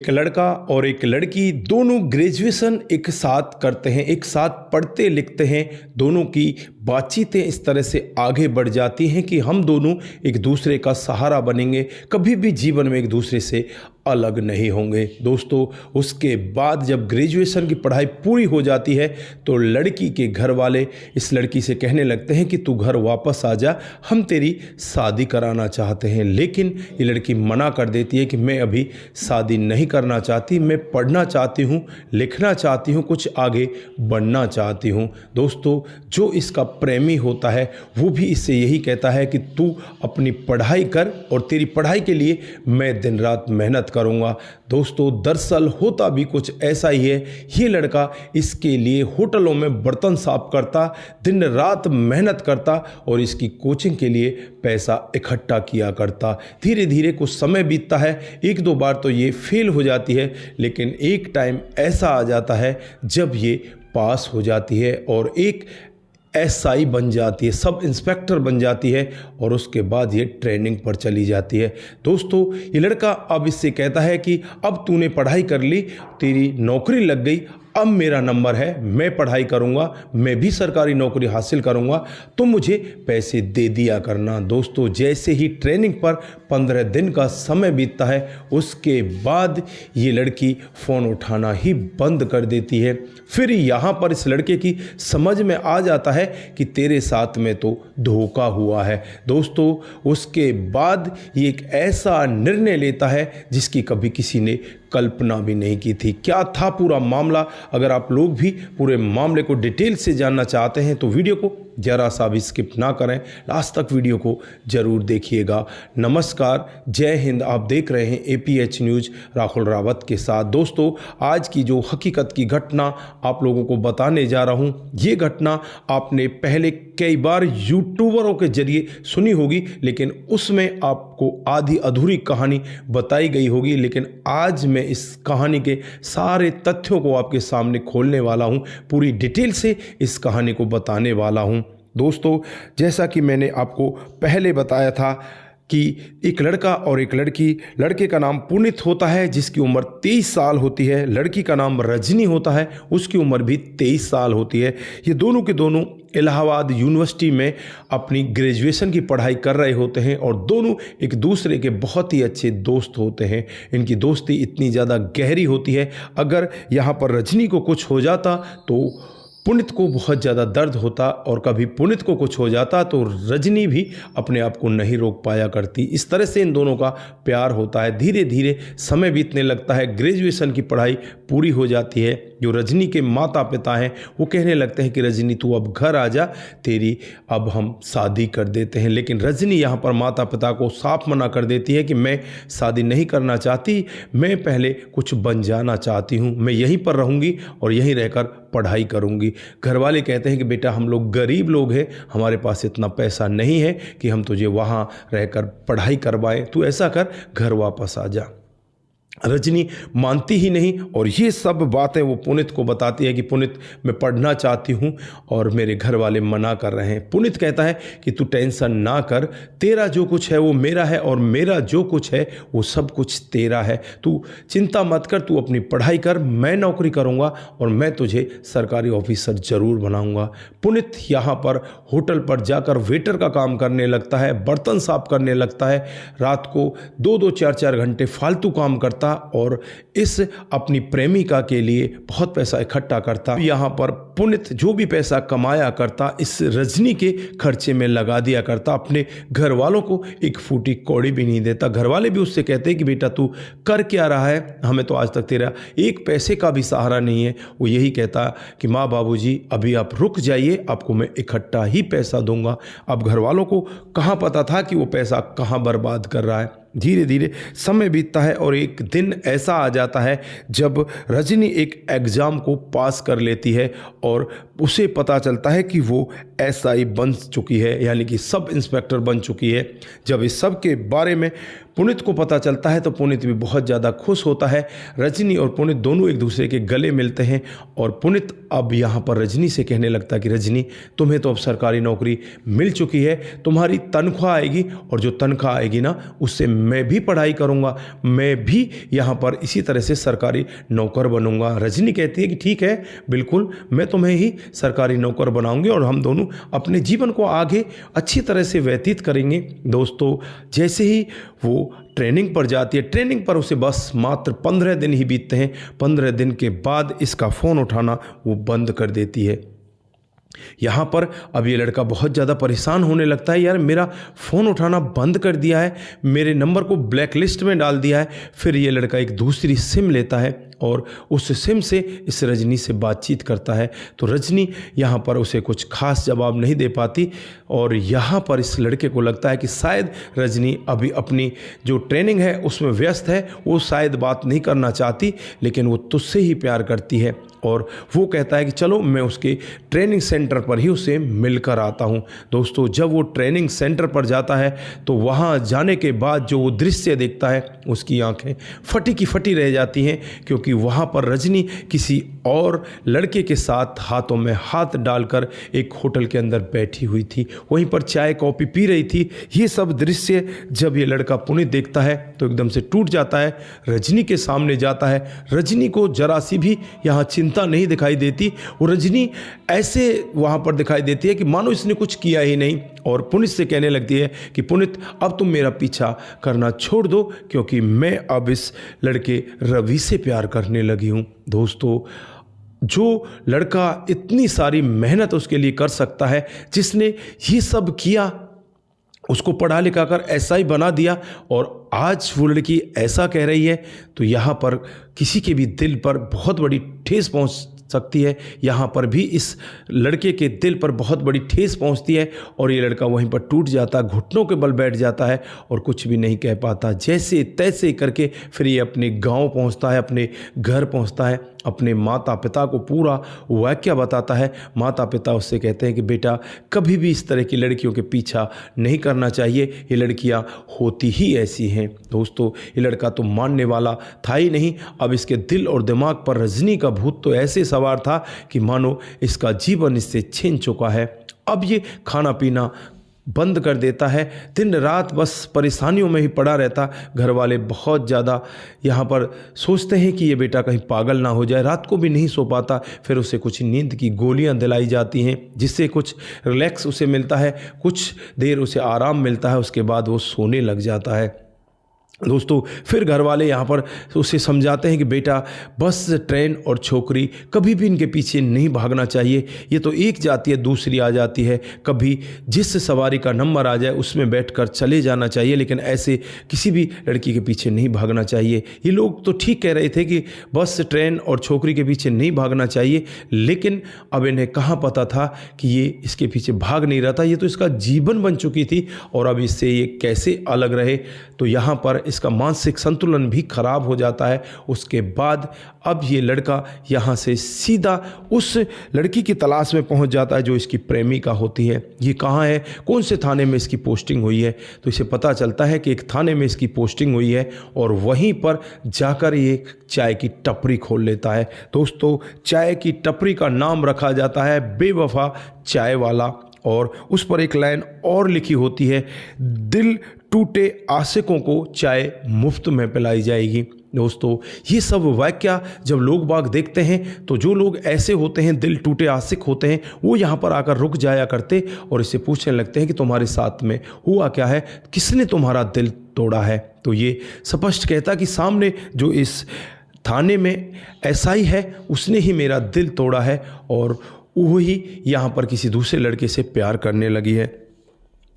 एक लड़का और एक लड़की दोनों ग्रेजुएशन एक साथ करते हैं, एक साथ पढ़ते लिखते हैं। दोनों की बातचीतें इस तरह से आगे बढ़ जाती हैं कि हम दोनों एक दूसरे का सहारा बनेंगे, कभी भी जीवन में एक दूसरे से अलग नहीं होंगे। दोस्तों, उसके बाद जब ग्रेजुएशन की पढ़ाई पूरी हो जाती है तो लड़की के घर वाले इस लड़की से कहने लगते हैं कि तू घर वापस आ जा, हम तेरी शादी कराना चाहते हैं। लेकिन ये लड़की मना कर देती है कि मैं अभी शादी नहीं करना चाहती, मैं पढ़ना चाहती हूँ, लिखना चाहती हूँ, कुछ आगे बढ़ना चाहती हूँ। दोस्तों, जो इसका प्रेमी होता है वो भी इससे यही कहता है कि तू अपनी पढ़ाई कर और तेरी पढ़ाई के लिए मैं दिन रात मेहनत करूंगा। दोस्तों, दरअसल होता भी कुछ ऐसा ही है। ये लड़का इसके लिए होटलों में बर्तन साफ करता, दिन रात मेहनत करता और इसकी कोचिंग के लिए पैसा इकट्ठा किया करता। धीरे धीरे कुछ समय बीतता है, एक दो बार तो ये फेल हो जाती है, लेकिन एक टाइम ऐसा आ जाता है जब ये पास हो जाती है और एक एसआई बन जाती है, सब इंस्पेक्टर बन जाती है और उसके बाद ये ट्रेनिंग पर चली जाती है। दोस्तों, ये लड़का अब इससे कहता है कि अब तूने पढ़ाई कर ली, तेरी नौकरी लग गई, अब मेरा नंबर है, मैं पढ़ाई करूंगा, मैं भी सरकारी नौकरी हासिल करूंगा, तो मुझे पैसे दे दिया करना। दोस्तों, जैसे ही ट्रेनिंग पर 15 दिन का समय बीतता है उसके बाद ये लड़की फ़ोन उठाना ही बंद कर देती है। फिर यहाँ पर इस लड़के की समझ में आ जाता है कि तेरे साथ में तो धोखा हुआ है। दोस्तों, उसके बाद ये एक ऐसा निर्णय लेता है जिसकी कभी किसी ने कल्पना भी नहीं की थी। क्या था पूरा मामला? अगर आप लोग भी पूरे मामले को डिटेल से जानना चाहते हैं तो वीडियो को जरा सा भी स्किप ना करें, लास्ट तक वीडियो को जरूर देखिएगा। नमस्कार, जय हिंद। आप देख रहे हैं APH न्यूज़ राहुल रावत के साथ। दोस्तों, आज की जो हकीकत की घटना आप लोगों को बताने जा रहा हूं, ये घटना आपने पहले कई बार यूट्यूबरों के जरिए सुनी होगी, लेकिन उसमें आपको आधी अधूरी कहानी बताई गई होगी। लेकिन आज मैं इस कहानी के सारे तथ्यों को आपके सामने खोलने वाला हूं, पूरी डिटेल से इस कहानी को बताने वाला हूं। दोस्तों, जैसा कि मैंने आपको पहले बताया था कि एक लड़का और एक लड़की, लड़के का नाम पुनीत होता है जिसकी उम्र 23 साल होती है, लड़की का नाम रजनी होता है, उसकी उम्र भी 23 साल होती है। ये दोनों के दोनों इलाहाबाद यूनिवर्सिटी में अपनी ग्रेजुएशन की पढ़ाई कर रहे होते हैं और दोनों एक दूसरे के बहुत ही अच्छे दोस्त होते हैं। इनकी दोस्ती इतनी ज़्यादा गहरी होती है, अगर यहाँ पर रजनी को कुछ हो जाता तो पुनीत को बहुत ज़्यादा दर्द होता और कभी पुनीत को कुछ हो जाता तो रजनी भी अपने आप को नहीं रोक पाया करती। इस तरह से इन दोनों का प्यार होता है। धीरे धीरे समय बीतने लगता है, ग्रेजुएशन की पढ़ाई पूरी हो जाती है। जो रजनी के माता पिता हैं वो कहने लगते हैं कि रजनी तू अब घर आ जा, तेरी अब हम शादी कर देते हैं। लेकिन रजनी यहाँ पर माता पिता को साफ मना कर देती है कि मैं शादी नहीं करना चाहती, मैं पहले कुछ बन जाना चाहती हूँ, मैं यहीं पर रहूँगी और यहीं रहकर पढ़ाई करूँगी। घर वाले कहते हैं कि बेटा हम लोग गरीब लोग हैं, हमारे पास इतना पैसा नहीं है कि हम तुझे वहाँ रहकर पढ़ाई करवाएं, तू ऐसा कर घर वापस आ जा। रजनी मानती ही नहीं और ये सब बातें वो पुनीत को बताती है कि पुनीत मैं पढ़ना चाहती हूँ और मेरे घर वाले मना कर रहे हैं। पुनीत कहता है कि तू टेंशन ना कर, तेरा जो कुछ है वो मेरा है और मेरा जो कुछ है वो सब कुछ तेरा है, तू चिंता मत कर, तू अपनी पढ़ाई कर, मैं नौकरी करूँगा और मैं तुझे सरकारी ऑफिसर ज़रूर बनाऊँगा। पुनीत यहाँ पर होटल पर जाकर वेटर का काम करने लगता है, बर्तन साफ करने लगता है, रात को 2-2 4-4 घंटे फालतू काम करता और इस अपनी प्रेमिका के लिए बहुत पैसा इकट्ठा करता। यहाँ पर पुनीत जो भी पैसा कमाया करता इस रजनी के खर्चे में लगा दिया करता, अपने घर वालों को एक फूटी कौड़ी भी नहीं देता। घर वाले भी उससे कहते हैं कि बेटा तू कर क्या रहा है, हमें तो आज तक तेरा एक पैसे का भी सहारा नहीं है। वो यही कहता कि माँ बाबूजी अभी आप रुक जाइए, आपको मैं इकट्ठा ही पैसा दूंगा। अब घर वालों को कहाँ पता था कि वो पैसा कहाँ बर्बाद कर रहा है। धीरे धीरे समय बीतता है और एक दिन ऐसा आ जाता है जब रजनी एक एग्ज़ाम को पास कर लेती है और उसे पता चलता है कि वो एसआई बन चुकी है, यानी कि सब इंस्पेक्टर बन चुकी है। जब इस सब के बारे में पुनीत को पता चलता है तो पुनीत भी बहुत ज़्यादा खुश होता है। रजनी और पुनीत दोनों एक दूसरे के गले मिलते हैं और पुनीत अब यहाँ पर रजनी से कहने लगता है कि रजनी, तुम्हें तो अब सरकारी नौकरी मिल चुकी है, तुम्हारी तनख्वाह आएगी और जो तनख्वाह आएगी ना उससे मैं भी पढ़ाई करूँगा, मैं भी यहाँ पर इसी तरह से सरकारी नौकर बनूँगा। रजनी कहती है कि ठीक है, बिल्कुल मैं तुम्हें ही सरकारी नौकर बनाऊंगी और हम दोनों अपने जीवन को आगे अच्छी तरह से व्यतीत करेंगे। दोस्तों, जैसे ही वो ट्रेनिंग पर जाती है, ट्रेनिंग पर उसे बस मात्र 15 दिन ही बीतते हैं। 15 दिन के बाद इसका फ़ोन उठाना वो बंद कर देती है। यहाँ पर अब ये लड़का बहुत ज़्यादा परेशान होने लगता है, यार मेरा फ़ोन उठाना बंद कर दिया है, मेरे नंबर को ब्लैक लिस्ट में डाल दिया है। फिर ये लड़का एक दूसरी सिम लेता है और उस सिम से इस रजनी से बातचीत करता है। तो रजनी यहाँ पर उसे कुछ खास जवाब नहीं दे पाती और यहाँ पर इस लड़के को लगता है कि शायद रजनी अभी अपनी जो ट्रेनिंग है उसमें व्यस्त है, वो शायद बात नहीं करना चाहती, लेकिन वो तुझसे ही प्यार करती है। और वो कहता है कि चलो मैं उसके ट्रेनिंग सेंटर पर ही उसे मिलकर आता हूँ। दोस्तों, जब वो ट्रेनिंग सेंटर पर जाता है तो वहाँ जाने के बाद जो वो दृश्य देखता है उसकी आंखें फटी की फटी रह जाती हैं, क्योंकि वहाँ पर रजनी किसी और लड़के के साथ हाथों में हाथ डालकर एक होटल के अंदर बैठी हुई थी, वहीं पर चाय कॉफ़ी पी रही थी। ये सब दृश्य जब ये लड़का पुनीत देखता है तो एकदम से टूट जाता है, रजनी के सामने जाता है। रजनी को जरा सी भी यहाँ चिंता नहीं दिखाई देती, वो रजनी ऐसे वहाँ पर दिखाई देती है कि मानो इसने कुछ किया ही नहीं, और पुनीत से कहने लगती है कि पुनीत, अब तुम मेरा पीछा करना छोड़ दो, क्योंकि मैं अब इस लड़के रवि से प्यार करने लगी हूँ। दोस्तों, जो लड़का इतनी सारी मेहनत उसके लिए कर सकता है, जिसने ये सब किया, उसको पढ़ा लिखा कर ऐसा ही बना दिया, और आज वो लड़की ऐसा कह रही है, तो यहाँ पर किसी के भी दिल पर बहुत बड़ी ठेस पहुँच सकती है। यहाँ पर भी इस लड़के के दिल पर बहुत बड़ी ठेस पहुँचती है और ये लड़का वहीं पर टूट जाता, घुटनों के बल बैठ जाता है और कुछ भी नहीं कह पाता। जैसे तैसे करके फिर ये अपने गांव पहुँचता है, अपने घर पहुँचता है, अपने माता पिता को पूरा वाकया बताता है। माता पिता उससे कहते हैं कि बेटा, कभी भी इस तरह की लड़कियों के पीछा नहीं करना चाहिए, ये लड़कियां होती ही ऐसी हैं। दोस्तों, ये लड़का तो मानने वाला था ही नहीं। अब इसके दिल और दिमाग पर रजनी का भूत तो ऐसे सवार था कि मानो इसका जीवन इससे छीन चुका है। अब ये खाना पीना बंद कर देता है, दिन रात बस परेशानियों में ही पड़ा रहता। घर वाले बहुत ज़्यादा यहाँ पर सोचते हैं कि ये बेटा कहीं पागल ना हो जाए, रात को भी नहीं सो पाता। फिर उसे कुछ नींद की गोलियाँ दिलाई जाती हैं, जिससे कुछ रिलैक्स उसे मिलता है, कुछ देर उसे आराम मिलता है, उसके बाद वो सोने लग जाता है। दोस्तों, फिर घर वाले यहाँ पर उसे समझाते हैं कि बेटा, बस ट्रेन और छोकरी कभी भी इनके पीछे नहीं भागना चाहिए, ये तो एक जाती है दूसरी आ जाती है, कभी जिस सवारी का नंबर आ जाए उसमें बैठकर चले जाना चाहिए, लेकिन ऐसे किसी भी लड़की के पीछे नहीं भागना चाहिए। ये लोग तो ठीक कह रहे थे कि बस ट्रेन और छोकरी के पीछे नहीं भागना चाहिए, लेकिन अब इन्हें कहाँ पता था कि ये इसके पीछे भाग नहीं रहा था, ये तो इसका जीवन बन चुकी थी और अब इससे ये कैसे अलग रहे। तो यहाँ पर इसका मानसिक संतुलन भी खराब हो जाता है। उसके बाद अब ये लड़का यहाँ से सीधा उस लड़की की तलाश में पहुँच जाता है जो इसकी प्रेमिका होती है। ये कहाँ है, कौन से थाने में इसकी पोस्टिंग हुई है, तो इसे पता चलता है कि एक थाने में इसकी पोस्टिंग हुई है और वहीं पर जाकर ये चाय की टपरी खोल लेता है। दोस्तों, चाय की टपरी का नाम रखा जाता है बेवफा चाय वाला, और उस पर एक लाइन और लिखी होती है, दिल टूटे आशिकों को चाय मुफ्त में पिलाई जाएगी। दोस्तों, ये सब वाक्या जब लोग बाग देखते हैं तो जो लोग ऐसे होते हैं, दिल टूटे आशिक होते हैं, वो यहाँ पर आकर रुक जाया करते और इससे पूछने लगते हैं कि तुम्हारे साथ में हुआ क्या है, किसने तुम्हारा दिल तोड़ा है। तो ये स्पष्ट कहता कि सामने जो इस थाने में एसआई है उसने ही मेरा दिल तोड़ा है और वही यहाँ पर किसी दूसरे लड़के से प्यार करने लगी है।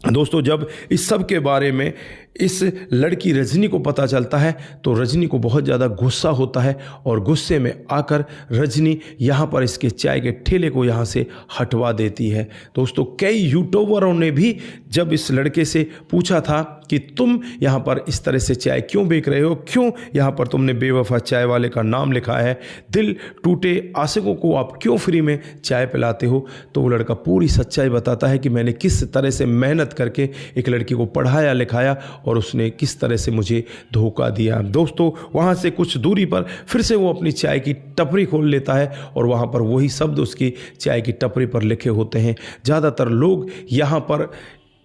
दोस्तों, जब इस सब के बारे में इस लड़की रजनी को पता चलता है तो रजनी को बहुत ज़्यादा गुस्सा होता है और गुस्से में आकर रजनी यहाँ पर इसके चाय के ठेले को यहाँ से हटवा देती है। दोस्तों, कई यूट्यूबरों ने भी जब इस लड़के से पूछा था कि तुम यहाँ पर इस तरह से चाय क्यों बेच रहे हो, क्यों यहाँ पर तुमने बेवफा चाय वाले का नाम लिखा है, दिल टूटे आशिकों को आप क्यों फ्री में चाय पिलाते हो, तो वो लड़का पूरी सच्चाई बताता है कि मैंने किस तरह से मेहनत करके एक लड़की को पढ़ाया लिखाया और उसने किस तरह से मुझे धोखा दिया। दोस्तों, वहाँ से कुछ दूरी पर फिर से वो अपनी चाय की टपरी खोल लेता है और वहाँ पर वही शब्द उसकी चाय की टपरी पर लिखे होते हैं। ज़्यादातर लोग यहाँ पर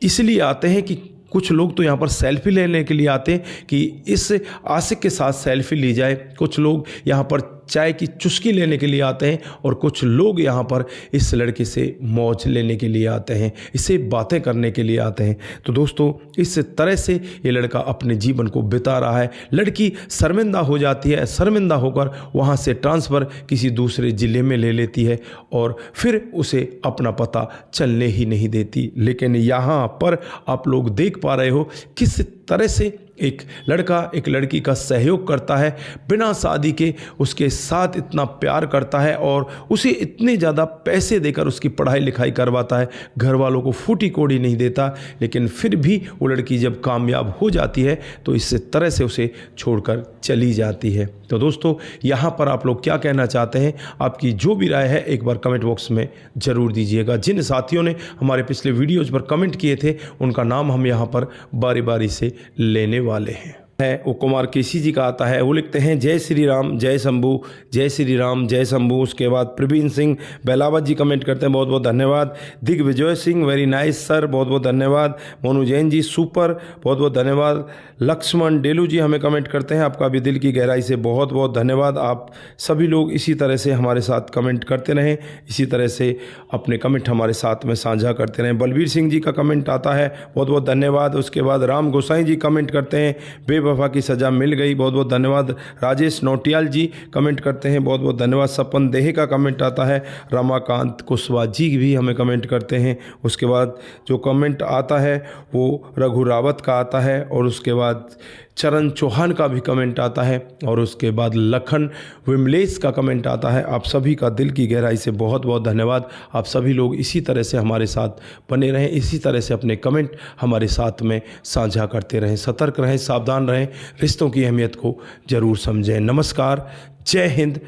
इसलिए आते हैं कि कुछ लोग तो यहाँ पर सेल्फी लेने के लिए आते हैं कि इस आशिक के साथ सेल्फी ली जाए, कुछ लोग यहाँ पर चाय की चुस्की लेने के लिए आते हैं और कुछ लोग यहाँ पर इस लड़के से मौज लेने के लिए आते हैं, इससे बातें करने के लिए आते हैं। तो दोस्तों, इस तरह से ये लड़का अपने जीवन को बिता रहा है। लड़की शर्मिंदा हो जाती है, शर्मिंदा होकर वहाँ से ट्रांसफ़र किसी दूसरे ज़िले में ले लेती है और फिर उसे अपना पता चलने ही नहीं देती। लेकिन यहाँ पर आप लोग देख पा रहे हो किस तरह से एक लड़का एक लड़की का सहयोग करता है, बिना शादी के उसके साथ इतना प्यार करता है और उसे इतने ज़्यादा पैसे देकर उसकी पढ़ाई लिखाई करवाता है, घर वालों को फूटी कोड़ी नहीं देता। लेकिन फिर भी वो लड़की जब कामयाब हो जाती है तो इस तरह से उसे छोड़कर चली जाती है। तो दोस्तों, यहाँ पर आप लोग क्या कहना चाहते हैं, आपकी जो भी राय है एक बार कमेंट बॉक्स में ज़रूर दीजिएगा। जिन साथियों ने हमारे पिछले वीडियोज़ पर कमेंट किए थे उनका नाम हम यहाँ पर बारी बारी से लेने वाले हैं। वो कुमार केसी जी का आता है, वो लिखते हैं जय श्री राम जय शंभू, जय श्री राम जय शंभू। उसके बाद प्रवीण सिंह बेलावत जी कमेंट करते हैं, बहुत बहुत धन्यवाद। Digvijay Singh very nice sir, बहुत बहुत धन्यवाद। मोनू जैन जी सुपर, बहुत बहुत धन्यवाद। लक्ष्मण डेलू जी हमें कमेंट करते हैं, आपका भी दिल की गहराई से बहुत बहुत धन्यवाद। आप सभी लोग इसी तरह से हमारे साथ कमेंट करते रहें, इसी तरह से अपने कमेंट हमारे साथ में साझा करते रहें। बलबीर सिंह जी का कमेंट आता है, बहुत बहुत धन्यवाद। उसके बाद राम गोसाई जी कमेंट करते हैं, बेवफा की सज़ा मिल गई, बहुत बहुत धन्यवाद। राजेश नोटियाल जी कमेंट करते हैं, बहुत बहुत धन्यवाद। सपन देहे का कमेंट आता है। रमाकांत कुशवाहा जी भी हमें कमेंट करते हैं। उसके बाद जो कमेंट आता है वो रघु रावत का आता है और उसके बाद चरण चौहान का भी कमेंट आता है और उसके बाद लखन विमलेश का कमेंट आता है। आप सभी का दिल की गहराई से बहुत बहुत धन्यवाद। आप सभी लोग इसी तरह से हमारे साथ बने रहें, इसी तरह से अपने कमेंट हमारे साथ में साझा करते रहें। सतर्क रहें, सावधान रहें, रिश्तों की अहमियत को ज़रूर समझें। नमस्कार, जय हिंद,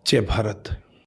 जय भारत।